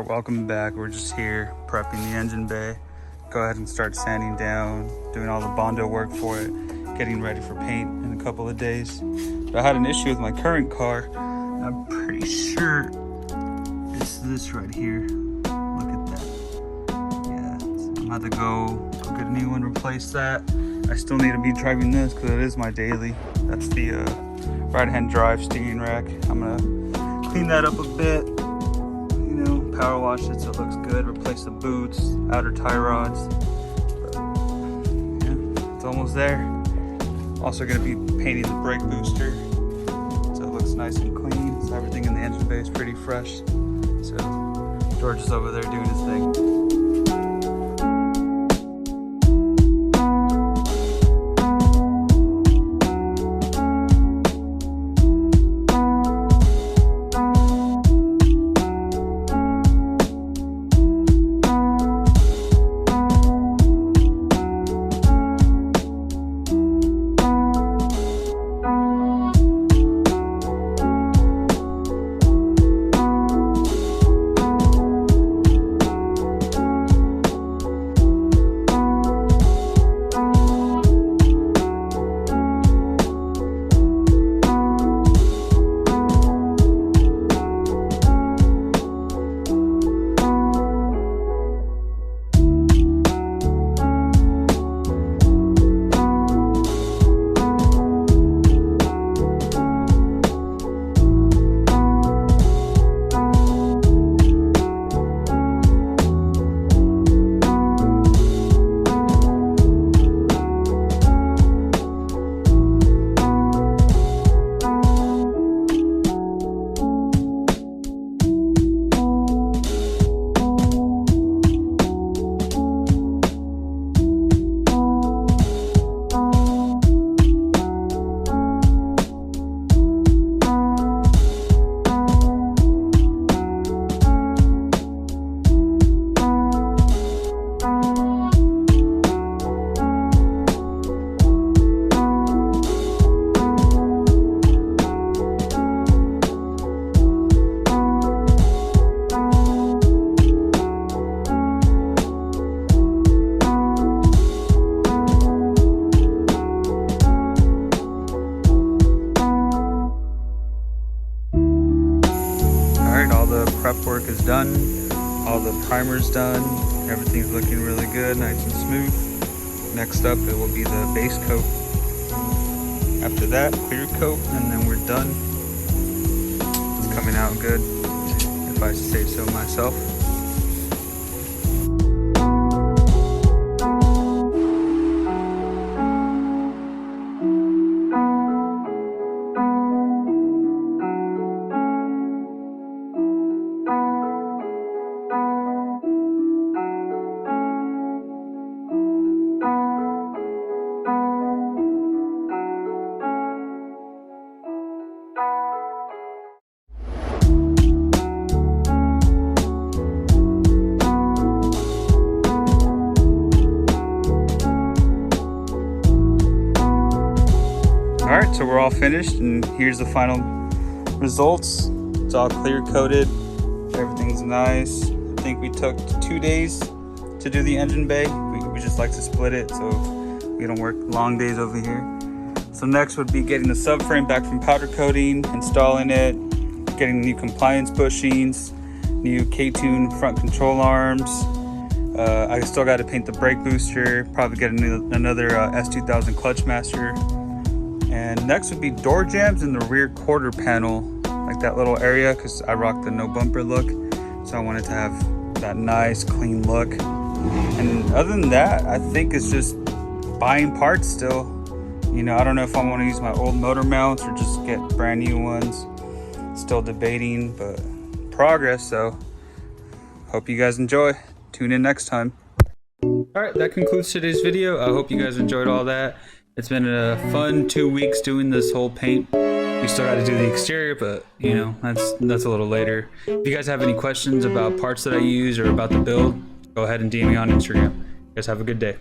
welcome back. We're just here prepping the engine bay. Go ahead and start sanding down, doing all the Bondo work for it, getting ready for paint in a couple of days. But I had an issue with my current car. I'm pretty sure it's this right here. Look at that. Yeah, I'm about to go get a new one, replace that. I still need to be driving this because it is my daily. That's the right-hand drive steering rack. I'm gonna clean that up a bit, power wash it so it looks good, replace the boots, outer tie rods. But, yeah, it's almost there. Also gonna be painting the brake booster so it looks nice and clean. So everything in the engine bay is pretty fresh. So George is over there doing his thing. All the prep work is done, all the primer's done, everything's looking really good, nice and smooth. Next up it will be the base coat. After that, clear coat, and then we're done. It's coming out good, if I say so myself. Alright, so we're all finished, and here's the final results. It's all clear coated, everything's nice. I think we took 2 days to do the engine bay. We just like to split it so we don't work long days over here. So next would be getting the subframe back from powder coating, installing it, getting new compliance bushings, new K-tune front control arms. I still got to paint the brake booster, probably get another S2000 clutch master. And next would be door jambs in the rear quarter panel, like that little area, because I rock the no bumper look. So I wanted to have that nice clean look. And other than that, I think it's just buying parts still. I don't know if I want to use my old motor mounts or just get brand new ones. Still debating, but progress. So hope you guys enjoy. Tune in next time. All right, that concludes today's video. I hope you guys enjoyed all that. It's been a fun 2 weeks doing this whole paint. We still got to do the exterior, but that's a little later. If you guys have any questions about parts that I use or about the build, go ahead and DM me on Instagram. You guys have a good day.